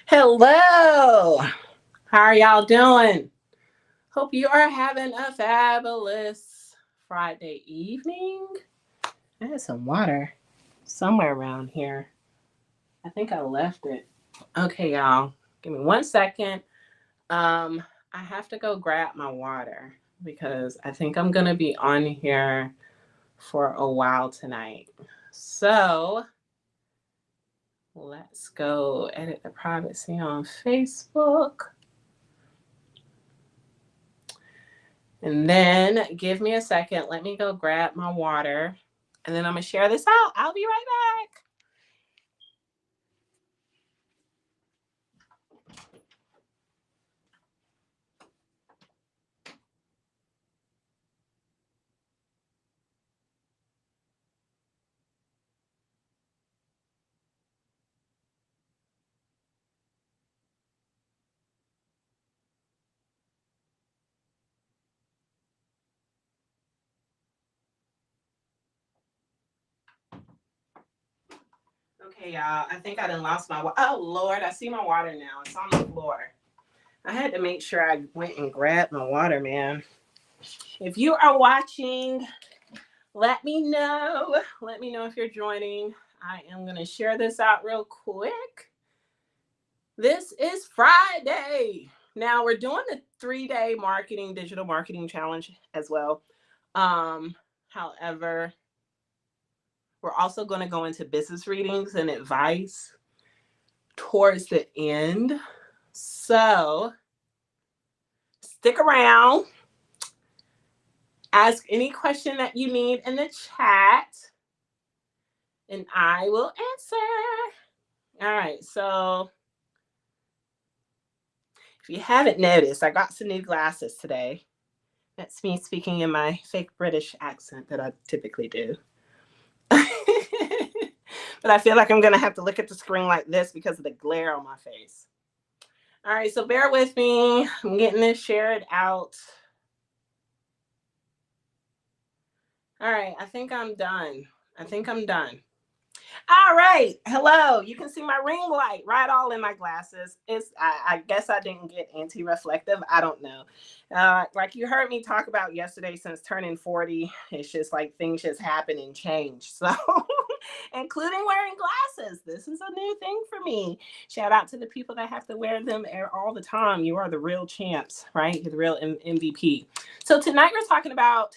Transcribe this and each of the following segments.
Hello. How are y'all doing? Hope you are having a fabulous Friday evening. I had some water somewhere around here. I think I left it. Okay, y'all. Give me 1 second. Um, I have to go grab my water because I think I'm gonna be on here for a while tonight. So let's go edit the privacy on Facebook. And then give me a second. Let me go grab my water. And then I'm going to share this out. I'll be right back. Okay, y'all. I think I done lost my water. Oh, Lord. I see my water now. It's on the floor. I had to make sure I went and grabbed my water, man. If you are watching, let me know. Let me know if you're joining. I am going to share this out real quick. This is Friday. Now we're doing the 3-day digital marketing challenge as well. However, we're also going to go into business readings and advice towards the end. So stick around. Ask any question that you need in the chat, and I will answer. All right. So if you haven't noticed, I got some new glasses today. That's me speaking in my fake British accent that I typically do. But I feel like I'm going to have to look at the screen like this because of the glare on my face. All right, so bear with me. I'm getting this shared out. All right, I think I'm done. All right, hello. You can see my ring light right all in my glasses. I guess I didn't get anti-reflective. I don't know. Like you heard me talk about yesterday, since turning 40, it's just like things just happen and change. So, including wearing glasses. This is a new thing for me. Shout out to the people that have to wear them all the time. You are the real champs, right? You're the real MVP. So tonight we're talking about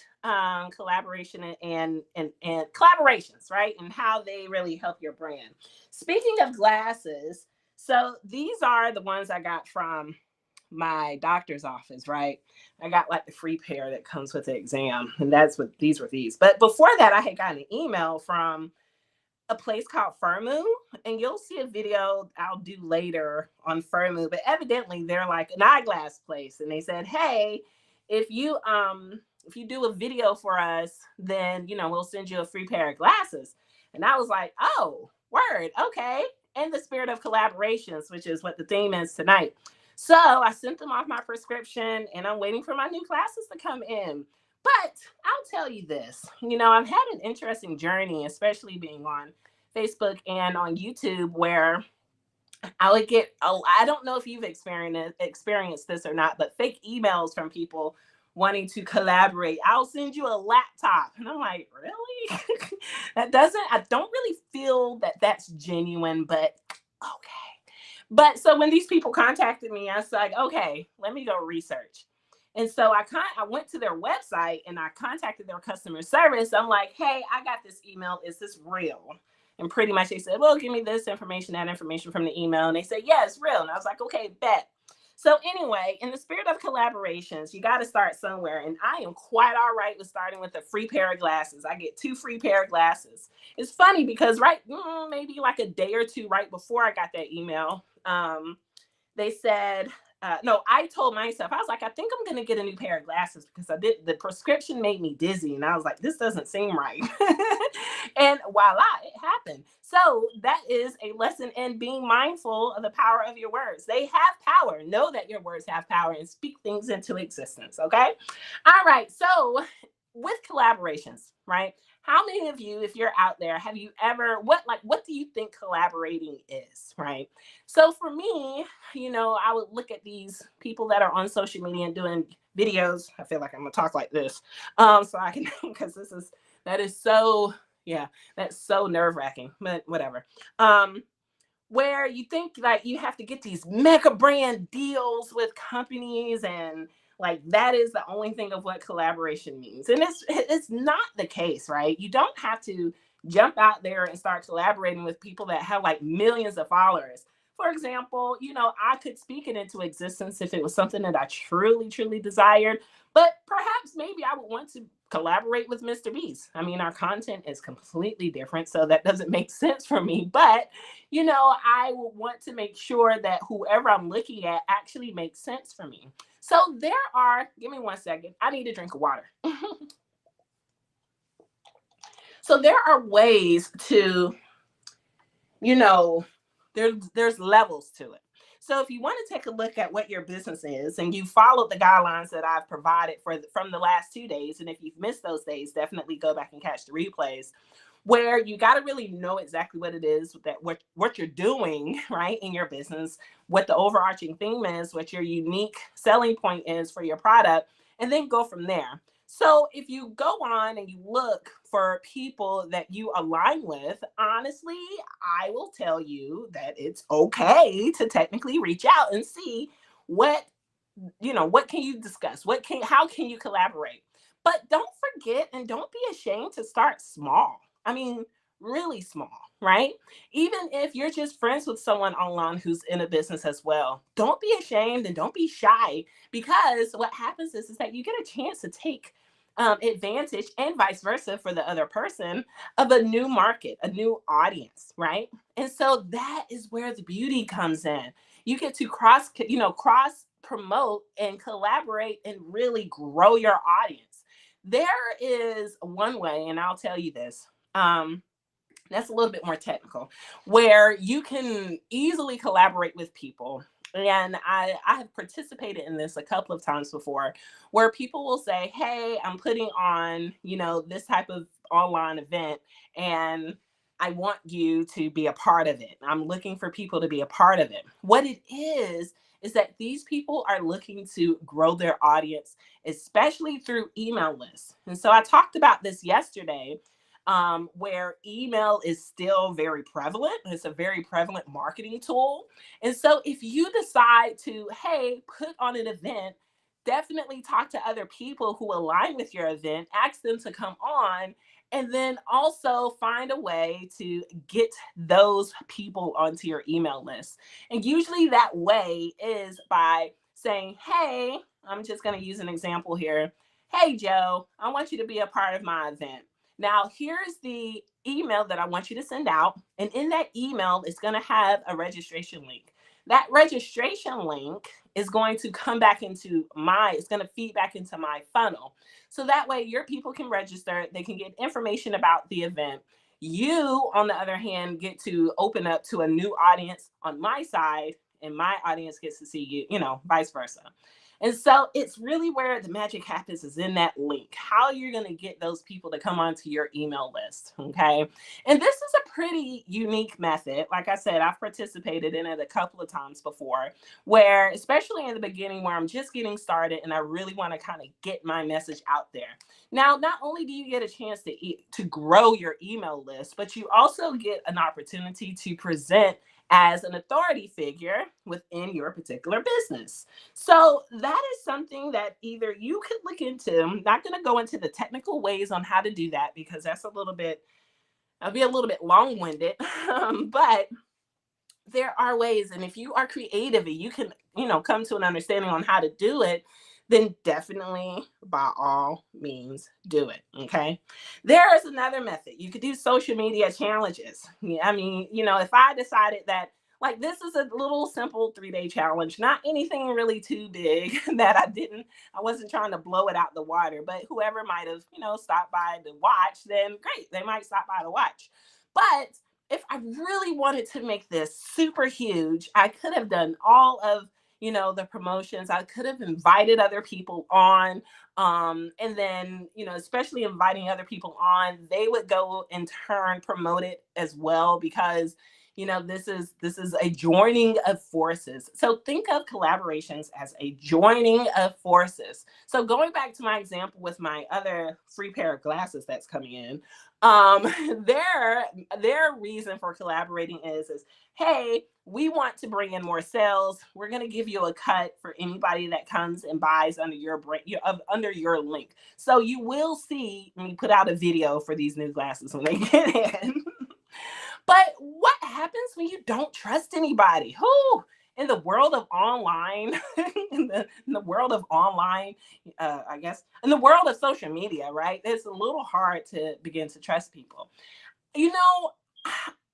collaboration and collaborations, right? And how they really help your brand. Speaking of glasses, so these are the ones I got from my doctor's office, right? I got like the free pair that comes with the exam, and that's what these were. But before that, I had gotten an email from a place called Firmu, and you'll see a video I'll do later on Firmu. But evidently, they're like an eyeglass place, and they said, "Hey, if you do a video for us, then we'll send you a free pair of glasses." And I was like, "Oh, word, okay." In the spirit of collaborations, which is what the theme is tonight. So I sent them off my prescription, and I'm waiting for my new glasses to come in. But I'll tell you this, I've had an interesting journey, especially being on Facebook and on YouTube, where I would get, I don't know if you've experienced this or not, but fake emails from people wanting to collaborate. I'll send you a laptop. And I'm like, really? I don't really feel that that's genuine, but okay. But so when these people contacted me, I was like, okay, let me go research. And so I went to their website and I contacted their customer service. I'm like, hey, I got this email. Is this real? And pretty much they said, well, give me this information, that information from the email. And they said, yeah, it's real. And I was like, okay, bet. So anyway, in the spirit of collaborations, you got to start somewhere. And I am quite all right with starting with a free pair of glasses. I get 2 free pair of glasses. It's funny because maybe like a day or two right before I got that email, they said, no, I told myself, I was like, I think I'm going to get a new pair of glasses because the prescription made me dizzy. And I was like, this doesn't seem right. And voila, it happened. So that is a lesson in being mindful of the power of your words. They have power. Know that your words have power and speak things into existence. Okay. All right. So with collaborations, right? how many of you, if you're out there, have you ever, what do you think collaborating is, right? So for me, I would look at these people that are on social media and doing videos. I feel like I'm gonna talk like this, so I can, because that is so, yeah, that's so nerve wracking, but whatever. Where you think like you have to get these mega brand deals with companies, and like that is the only thing of what collaboration means, and it's not the case, right? You don't have to jump out there and start collaborating with people that have like millions of followers. For example, I could speak it into existence if it was something that I truly truly desired, but perhaps maybe I would want to collaborate with Mr. Beast. I mean, our content is completely different, so that doesn't make sense for me, but I will want to make sure that whoever I'm looking at actually makes sense for me. So give me 1 second. I need a drink of water. So there are ways to, you know, there's levels to it. So if you want to take a look at what your business is and you followed the guidelines that I've provided from the last 2 days, and if you've missed those days, definitely go back and catch the replays, where you got to really know exactly what it is that what you're doing right in your business, what the overarching theme is, what your unique selling point is for your product, and then go from there. So if you go on and you look for people that you align with, honestly, I will tell you that it's okay to technically reach out and see what what can you discuss, how can you collaborate. But don't forget and don't be ashamed to start small. I mean, really small, right? Even if you're just friends with someone online who's in a business as well, don't be ashamed and don't be shy, because what happens is that you get a chance to take advantage, and vice versa for the other person, of a new market, a new audience, right? And so that is where the beauty comes in. You get to cross promote and collaborate and really grow your audience. There is one way, and I'll tell you this. That's a little bit more technical, where you can easily collaborate with people. And I have participated in this a couple of times before, where people will say, hey, I'm putting on, this type of online event, and I want you to be a part of it. I'm looking for people to be a part of it. What it is that these people are looking to grow their audience, especially through email lists. And so I talked about this yesterday, where email is still very prevalent. It's a very prevalent marketing tool. And so if you decide to, hey, put on an event, definitely talk to other people who align with your event, ask them to come on, and then also find a way to get those people onto your email list. And usually that way is by saying, hey, I'm just going to use an example here. Hey, Joe, I want you to be a part of my event. Now, here's the email that I want you to send out. And in that email, it's going to have a registration link. That registration link is going to it's going to feed back into my funnel. So that way your people can register, they can get information about the event. You, on the other hand, get to open up to a new audience on my side, and my audience gets to see you, vice versa. And so it's really where the magic happens, is in that link, how you're going to get those people to come onto your email list. Okay. And this is a pretty unique method. Like I said, I've participated in it a couple of times before, where, especially in the beginning, where I'm just getting started and I really want to kind of get my message out there. Now, not only do you get a chance to grow your email list, but you also get an opportunity to present as an authority figure within your particular business. So that is something that either you could look into. I'm not going to go into the technical ways on how to do that, because I'll be a little bit long-winded. But there are ways, and if you are creative and you can, come to an understanding on how to do it, then definitely, by all means, do it. Okay. There is another method. You could do social media challenges. I mean, if I decided that, like, this is a little simple 3-day challenge, not anything really too big that I wasn't trying to blow it out the water, but whoever might have, stopped by to watch, then great, they might stop by to watch. But if I really wanted to make this super huge, I could have done all of, the promotions. I could have invited other people on. And then, especially inviting other people on, they would go in turn promote it as well, because this is a joining of forces. So think of collaborations as a joining of forces. So going back to my example with my other free pair of glasses that's coming in, um their reason for collaborating is, hey, we want to bring in more sales. We're going to give you a cut for anybody that comes and buys under your brand, under your link. So you will see me put out a video for these new glasses when they get in. But what happens when you don't trust anybody? Who in the world of online, in the world of online, I guess, in the world of social media, right? It's a little hard to begin to trust people. You know,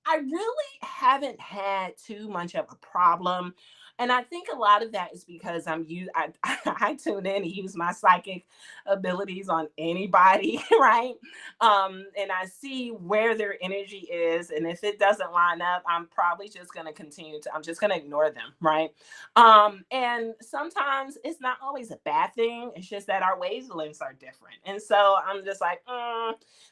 I really haven't had too much of a problem. And I think a lot of that is because I tune in and use my psychic abilities on anybody, right? And I see where their energy is. And if it doesn't line up, I'm probably just gonna I'm just gonna ignore them, right? And sometimes it's not always a bad thing. It's just that our wavelengths are different. And so I'm just like,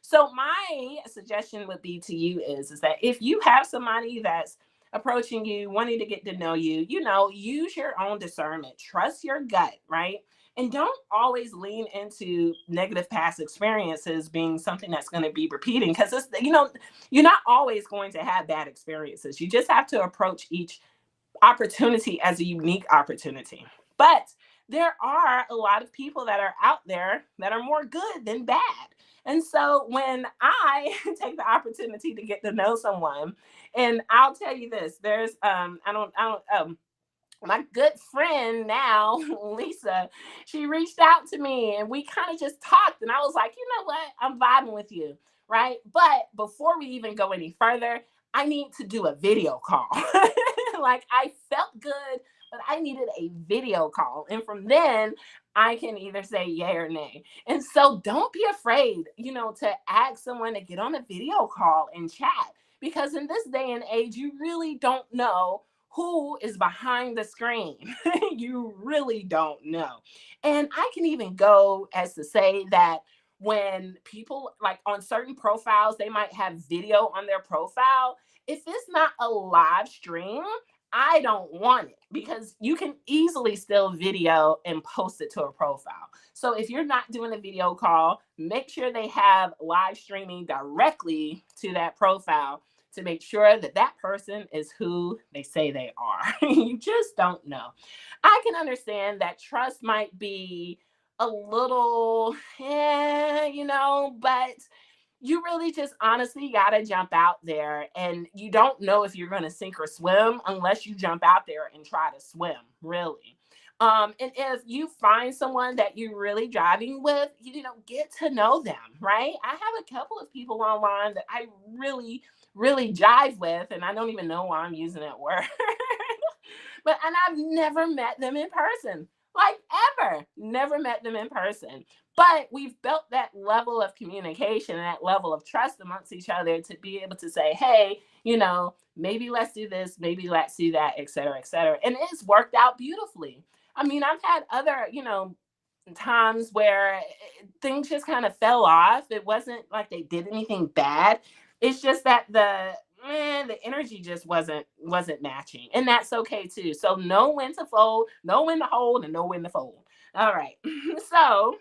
so my suggestion would be to you is that if you have somebody that's approaching you, wanting to get to know you, use your own discernment, trust your gut, right? And don't always lean into negative past experiences being something that's going to be repeating, because you're not always going to have bad experiences. You just have to approach each opportunity as a unique opportunity. But there are a lot of people that are out there that are more good than bad. And so when I take the opportunity to get to know someone, and I'll tell you this, there's my good friend now, Lisa, she reached out to me and we kind of just talked. And I was like, you know what? I'm vibing with you. Right. But before we even go any further, I need to do a video call. Like, I felt good, but I needed a video call. And from then, I can either say yay or nay. And so don't be afraid, to ask someone to get on a video call and chat, because in this day and age, you really don't know who is behind the screen. You really don't know. And I can even go as to say that when people, like, on certain profiles, they might have video on their profile. If it's not a live stream, I don't want it, because you can easily still video and post it to a profile. So if you're not doing a video call, make sure they have live streaming directly to that profile to make sure that that person is who they say they are. You just don't know. I can understand that trust might be a little, but you really just honestly got to jump out there, and you don't know if you're going to sink or swim unless you jump out there and try to swim, really. And if you find someone that you're really driving with, get to know them, right? I have a couple of people online that I really, really jive with, and I don't even know why I'm using that word. And I've never met them in person, like, ever. Never met them in person. But we've built that level of communication and that level of trust amongst each other to be able to say, hey, maybe let's do this, maybe let's do that, et cetera, et cetera. And it's worked out beautifully. I mean, I've had other, times where things just kind of fell off. It wasn't like they did anything bad. It's just that the energy just wasn't matching, and that's okay too. So know when to fold, know when to hold, and know when to fold. All right. So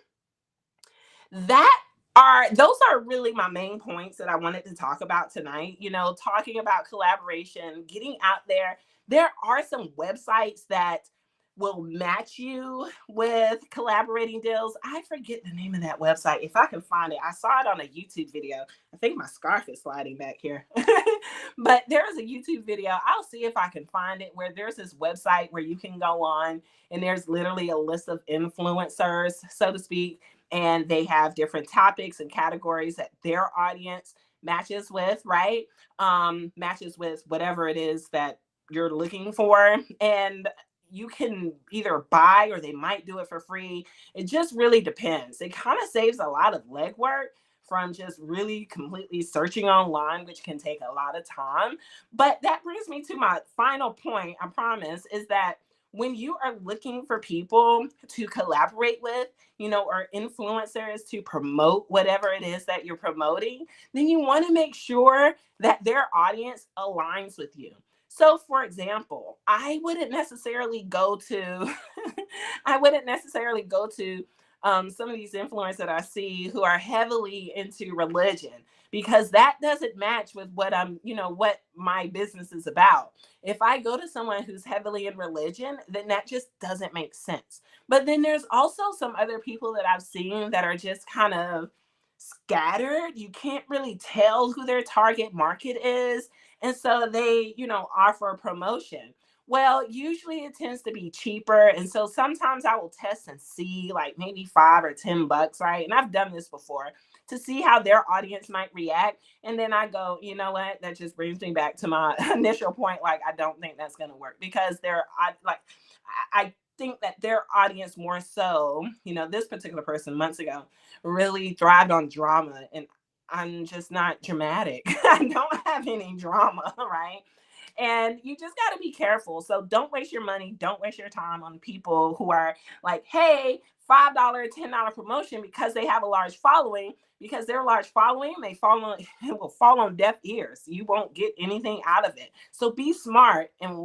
those are really my main points that I wanted to talk about tonight. Talking about collaboration, getting out there. There are some websites that will match you with collaborating deals. I forget the name of that website. If I can find it, I saw it on a YouTube video. I think my scarf is sliding back here. But there's a YouTube video. I'll see if I can find it, where there's this website where you can go on and there's literally a list of influencers, so to speak, and they have different topics and categories that their audience matches with, right? Matches with whatever it is that you're looking for. And you can either buy, or they might do it for free. It just really depends. It kind of saves a lot of legwork from just really completely searching online, which can take a lot of time. But that brings me to my final point, I promise, is that when you are looking for people to collaborate with, or influencers to promote whatever it is that you're promoting, then you want to make sure that their audience aligns with you. So, for example, I wouldn't necessarily go to, I wouldn't necessarily go to some of these influencers that I see who are heavily into religion, because that doesn't match with what what my business is about. If I go to someone who's heavily in religion, then that just doesn't make sense. But then there's also some other people that I've seen that are just kind of scattered. You can't really tell who their target market is. And so they, offer a promotion. Well, usually it tends to be cheaper. And so sometimes I will test and see, like maybe $5 or $10, right? And I've done this before to see how their audience might react. And then I go, you know what? That just brings me back to my initial point. Like, I don't think that's going to work, because I think that their audience more so, this particular person months ago really thrived on drama. And I'm just not dramatic. I don't have any drama, right? And you just got to be careful. So don't waste your money. Don't waste your time on people who are like, hey, $5, $10 promotion, because they have a large following. Because their large following may fall on, it will fall on deaf ears. You won't get anything out of it. So be smart and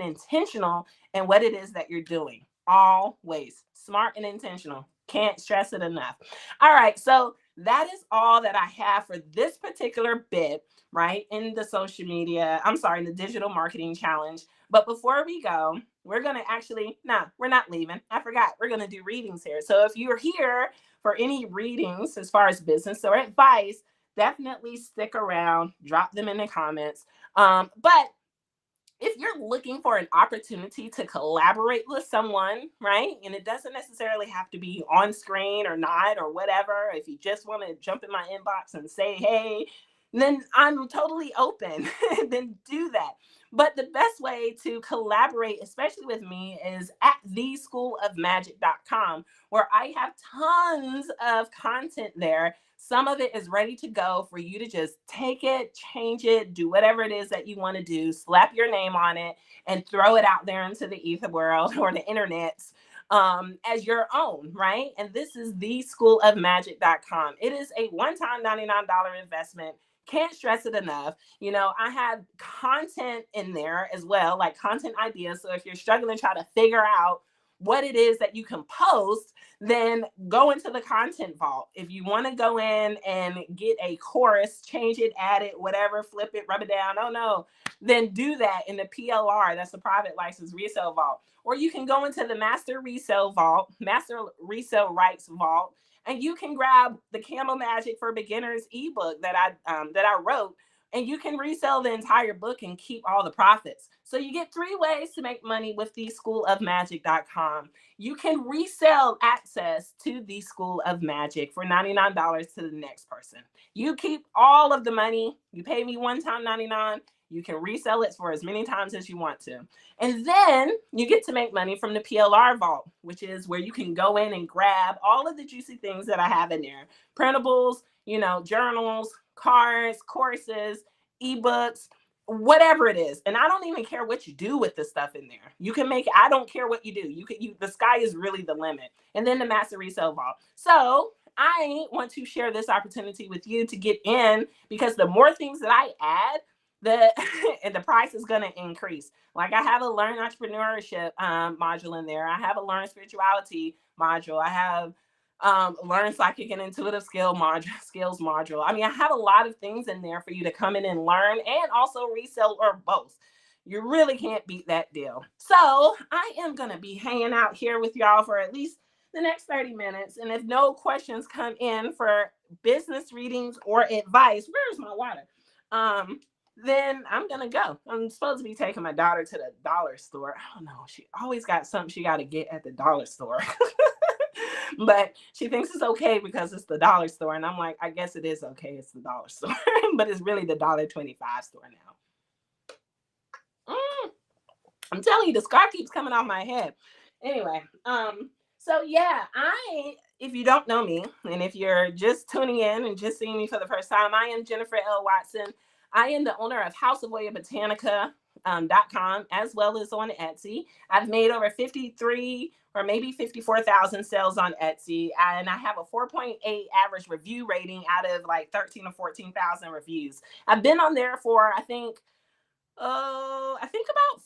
intentional in what it is that you're doing. Always smart and intentional. Can't stress it enough. All right. So that is all that I have for this particular bit, right, in the social media. I'm sorry, in the digital marketing challenge. But before we go, we're going to actually, we're not leaving. I forgot. We're going to do readings here. So if you're here for any readings as far as business or advice, definitely stick around, drop them in the comments. But if you're looking for an opportunity to collaborate with someone, right? And it doesn't necessarily have to be on screen or not or whatever. If you just want to jump in my inbox and say, hey, then I'm totally open. Then do that. But the best way to collaborate, especially with me, is at theschoolofmagic.com, where I have tons of content there. Some of it is ready to go for you to just take it, change it, do whatever it is that you want to do, slap your name on it, and throw it out there into the ether world or the internets as your own, right? And this is theschoolofmagic.com. It is a one-time $99 investment. Can't stress it enough. I have content in there as well, like content ideas. So if you're struggling to try to figure out what it is that you can post, then go into the content vault. If you want to go in and get a course, change it, add it, whatever, flip it, rub it down, oh no, then do that in the PLR. That's the private license resale vault. Or you can go into the master resale vault, master resale rights vault, and you can grab the Camel Magic for Beginners ebook that I wrote, and you can resell the entire book and keep all the profits. So you get 3 ways to make money with theschoolofmagic.com. You can resell access to the School of Magic for $99 to the next person. You keep all of the money. You pay me one time $99. You can resell it for as many times as you want to. And then you get to make money from the PLR vault, which is where you can go in and grab all of the juicy things that I have in there. Printables, journals, cards, courses, ebooks, whatever it is. And I don't even care what you do with the stuff in there. You can make, I don't care what you do. The sky is really the limit. And then the master resale vault. So I want to share this opportunity with you to get in, because the more things that I add, and the price is going to increase. Like, I have a learn entrepreneurship module in there. I have a learn spirituality module. I have learn psychic and intuitive skills module. I mean, I have a lot of things in there for you to come in and learn, and also resell, or both. You really can't beat that deal. So I am going to be hanging out here with y'all for at least the next 30 minutes. And if no questions come in for business readings or advice, where's my water? Then I'm going to go. I'm supposed to be taking my daughter to the dollar store. I don't know. She always got something she got to get at the dollar store. But she thinks it's okay because it's the dollar store. And I'm like, I guess it is okay. It's the dollar store. But it's really the $1.25 store now. I'm telling you, the scarf keeps coming off my head. Anyway, so yeah, if you don't know me, and if you're just tuning in and just seeing me for the first time, I am Jennifer L. Watson. I am the owner of House of Oya Botanica, .com as well as on Etsy. I've made over 53 or maybe 54,000 sales on Etsy, and I have a 4.8 average review rating out of like 13 or 14,000 reviews. I've been on there for I think about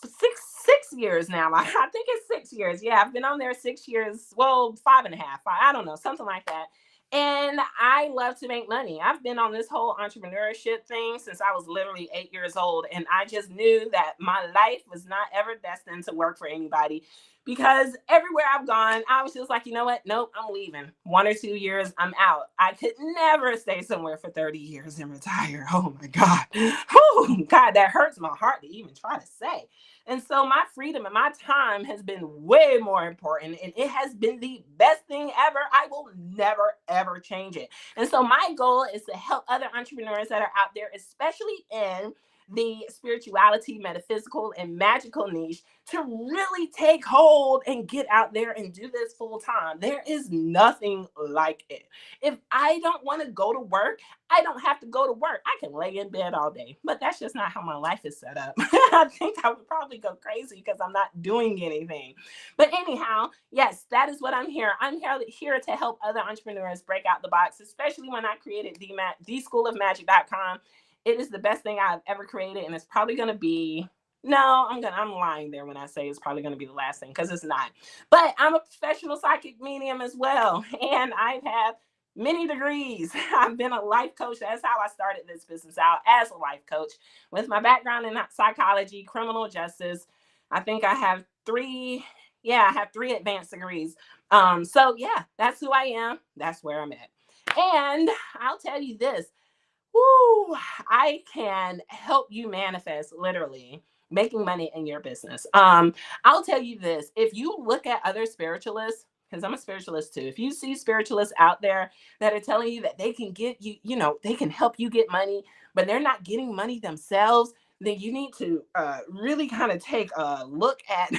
six years now. I think it's 6 years. Yeah, I've been on there 6 years. Well, five and a half. I don't know, something like that. And I love to make money. I've been on this whole entrepreneurship thing since I was literally 8 years old. And I just knew that my life was not ever destined to work for anybody, because everywhere I've gone, I was just like, you know what? Nope, I'm leaving. 1 or 2 years, I'm out. I could never stay somewhere for 30 years and retire. Oh my God. Oh God, that hurts my heart to even try to say. And so my freedom and my time has been way more important, and it has been the best thing ever. I will never, ever change it. And so my goal is to help other entrepreneurs that are out there, especially in the spirituality, metaphysical, and magical niche, to really take hold and get out there and do this full time. There is nothing like it. If I don't want to go to work, I don't have to go to work. I can lay in bed all day, but that's just not how my life is set up. I think I would probably go crazy because I'm not doing anything. But anyhow, yes, that is what I'm here. I'm here to help other entrepreneurs break out the box, especially when I created theschoolofmagic.com. It is the best thing I've ever created, and it's probably going to be, no, I'm lying there when I say it's probably going to be the last thing, because it's not. But I'm a professional psychic medium as well, and I've had many degrees. I've been a life coach. That's how I started this business out, as a life coach, with my background in psychology, criminal justice. I think I have three advanced degrees. So yeah, that's who I am. That's where I'm at. And I'll tell you this. Woo, I can help you manifest, literally making money in your business. I'll tell you this. If you look at other spiritualists, because I'm a spiritualist too, if you see spiritualists out there that are telling you that they can get you, they can help you get money, but they're not getting money themselves, then you need to really kind of take a look at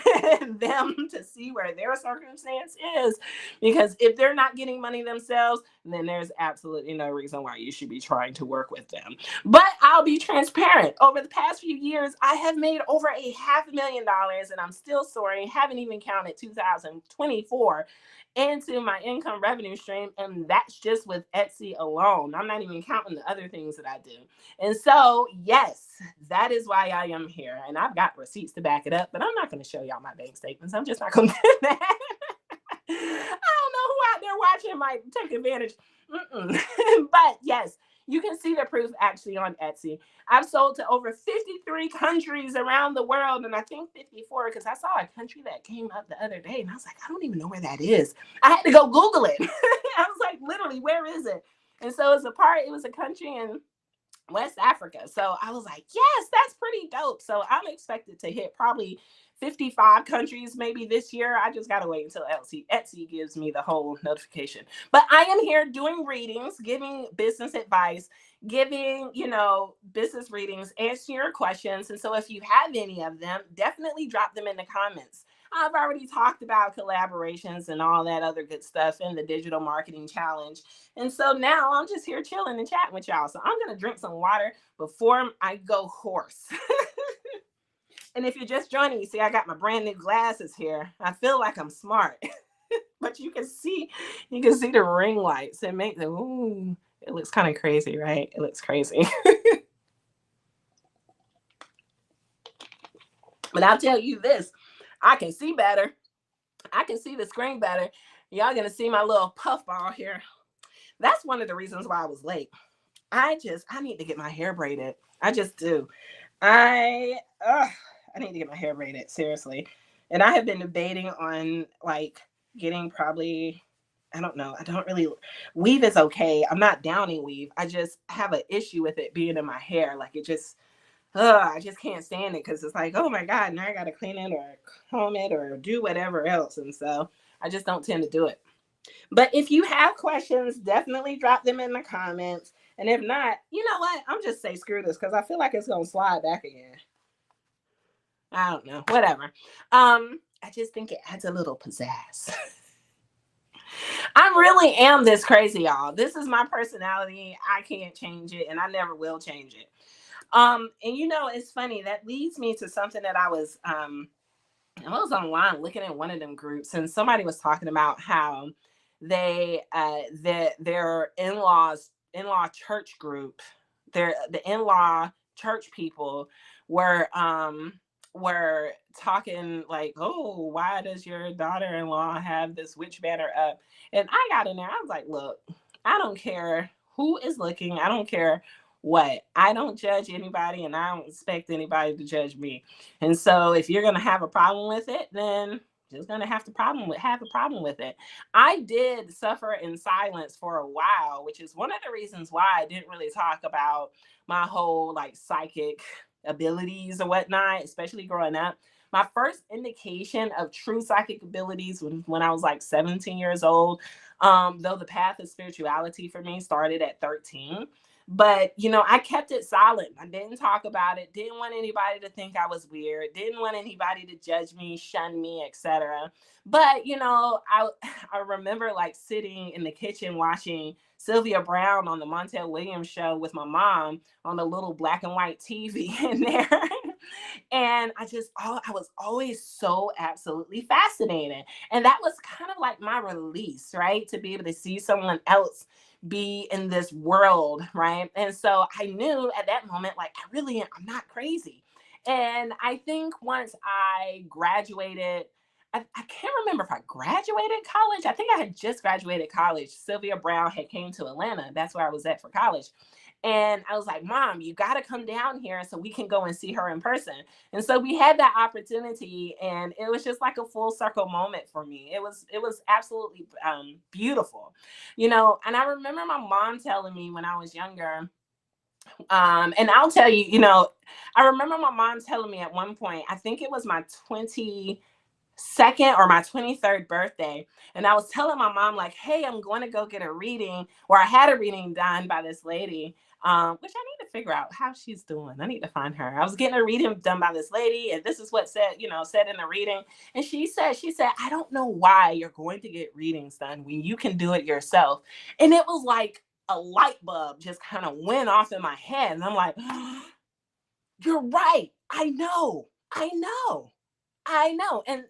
them to see where their circumstance is. Because if they're not getting money themselves, then there's absolutely no reason why you should be trying to work with them. But I'll be transparent. Over the past few years, I have made over $500,000, and I'm still soaring. Haven't even counted 2024 into my income revenue stream, and that's just with Etsy alone. I'm not even counting the other things that I do. And so, yes, that is why I am here. And I've got receipts to back it up, but I'm not going to show y'all my bank statements. I'm just not going to do that. I don't know who out there watching might take advantage. But yes, you can see the proof actually on Etsy. I've sold to over 53 countries around the world, and I think 54, because I saw a country that came up the other day, and I was like, I don't even know where that is. I had to go Google it. I was like, literally, where is it? And so it was a country in West Africa. So I was like, yes, that's pretty dope. So I'm expected to hit probably 55 countries maybe this year. I just got to wait until Etsy gives me the whole notification. But I am here doing readings, giving business advice, giving, business readings, answering your questions. And so if you have any of them, definitely drop them in the comments. I've already talked about collaborations and all that other good stuff in the digital marketing challenge. And so now I'm just here chilling and chatting with y'all. So I'm going to drink some water before I go hoarse. And if you're just joining, you see, I got my brand new glasses here. I feel like I'm smart, but you can see the ring lights. It makes it looks kind of crazy, right? It looks crazy. But I'll tell you this, I can see better. I can see the screen better. Y'all gonna see my little puff ball here. That's one of the reasons why I was late. I need to get my hair braided. I just do. I need to get my hair braided, seriously. And I have been debating on like getting probably, I don't know. I don't really, weave is okay. I'm not downing weave. I just have an issue with it being in my hair. Like I just can't stand it, because it's like, oh my God, now I got to clean it or comb it or do whatever else. And so I just don't tend to do it. But if you have questions, definitely drop them in the comments. And if not, you know what? I'm just say screw this, because I feel like it's going to slide back again. I don't know. Whatever. I just think it adds a little pizzazz. I really am this crazy, y'all. This is my personality. I can't change it, and I never will change it. And it's funny, that leads me to something that I was online looking at one of them groups, and somebody was talking about how their in-law church group, the in-law church people were talking like, oh, why does your daughter-in-law have this witch banner up? And I got in there, I was like, look, I don't care who is looking, I don't care what, I don't judge anybody, and I don't expect anybody to judge me. And so if you're gonna have a problem with it, then just gonna have a problem with it. I did suffer in silence for a while, which is one of the reasons why I didn't really talk about my whole like psychic abilities or whatnot, especially growing up. My first indication of true psychic abilities when I was like 17 years old, though the path of spirituality for me started at 13. But I kept it silent. I didn't talk about it. Didn't want anybody to think I was weird. Didn't want anybody to judge me, shun me, etc. But I remember like sitting in the kitchen watching Sylvia Brown on the Montel Williams show with my mom on the little black and white TV in there. And I was always so absolutely fascinated. And that was kind of like my release, right? To be able to see someone else be in this world, right? And so I knew at that moment, like, I'm not crazy. And I think once I graduated, I can't remember if I graduated college. I think I had just graduated college. Sylvia Brown had came to Atlanta. That's where I was at for college. And I was like, Mom, you got to come down here so we can go and see her in person. And so we had that opportunity, and it was just like a full circle moment for me. It was absolutely beautiful, And I remember my mom telling me when I was younger, and I'll tell you, I remember my mom telling me at one point, I think it was my 22nd or my 23rd birthday. And I was telling my mom, like, hey, I'm going to go get a reading, or I had a reading done by this lady, which I need to figure out how she's doing. I need to find her. I was getting a reading done by this lady, and this is what said in the reading. And she said, I don't know why you're going to get readings done when you can do it yourself. And it was like a light bulb just kind of went off in my head. And I'm like, oh, you're right. I know. And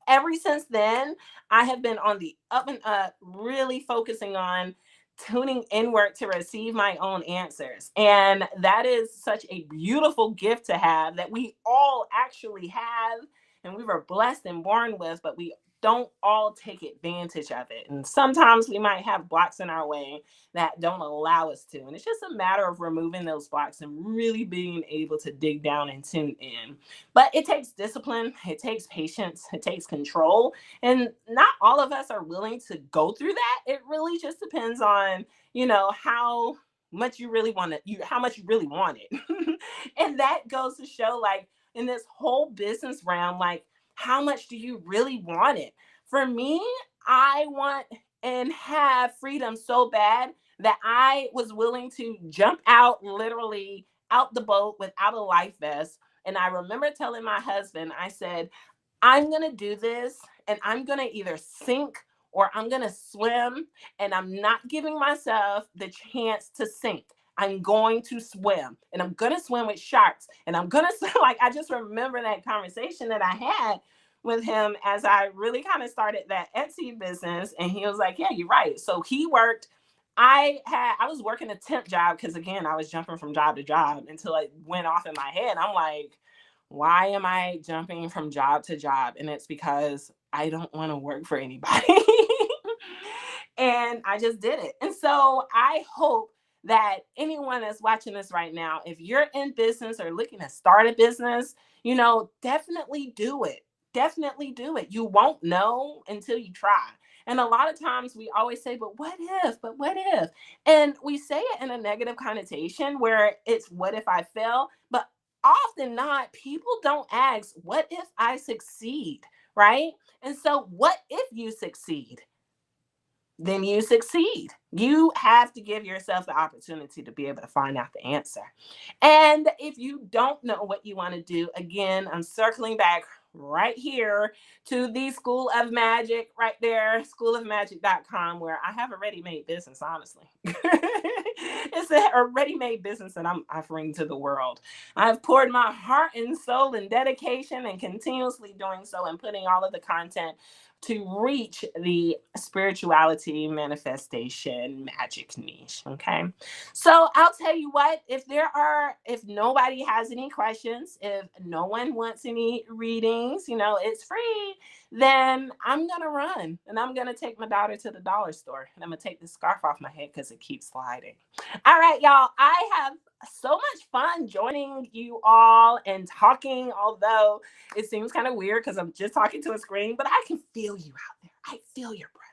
ever since then, I have been on the up and up, really focusing on tuning inward to receive my own answers. And that is such a beautiful gift to have, that we all actually have, and we were blessed and born with, but we don't all take advantage of it. And sometimes we might have blocks in our way that don't allow us to. And it's just a matter of removing those blocks and really being able to dig down and tune in. But it takes discipline, it takes patience, it takes control. And not all of us are willing to go through that. It really just depends on, how much you really want it, how much you really want it. And that goes to show, like, in this whole business realm, like, how much do you really want it? For me, I want and have freedom so bad that I was willing to jump out, literally out the boat without a life vest. And I remember telling my husband, I said, I'm going to do this, and I'm going to either sink or I'm going to swim, and I'm not giving myself the chance to sink. I'm going to swim, and I'm going to swim with sharks, and I'm going to like, I just remember that conversation that I had with him as I really kind of started that Etsy business. And he was like, yeah, you're right. So he worked. I was working a temp job because, again, I was jumping from job to job until it went off in my head. I'm like, why am I jumping from job to job? And it's because I don't want to work for anybody. And I just did it. And so I hope that anyone that's watching this right now, if you're in business or looking to start a business, definitely do it. Definitely do it. You won't know until you try. And a lot of times we always say, but what if? But what if? And we say it in a negative connotation where it's, what if I fail? But often not, people don't ask, what if I succeed? Right? And so what if you succeed? Then you succeed. You have to give yourself the opportunity to be able to find out the answer. And if you don't know what you want to do, again, I'm circling back right here to the School of Magic right there, schoolofmagic.com, where I have a ready-made business, honestly. It's a ready-made business that I'm offering to the world. I've poured my heart and soul and dedication and continuously doing so and putting all of the content to reach the spirituality manifestation magic niche. Okay. So I'll tell you what, if nobody has any questions, if no one wants any readings, it's free, then I'm going to run and I'm going to take my daughter to the dollar store and I'm going to take the scarf off my head because it keeps sliding. All right, y'all. I have so much fun joining you all and talking, although it seems kind of weird because I'm just talking to a screen, but I can feel you out there. I feel your presence.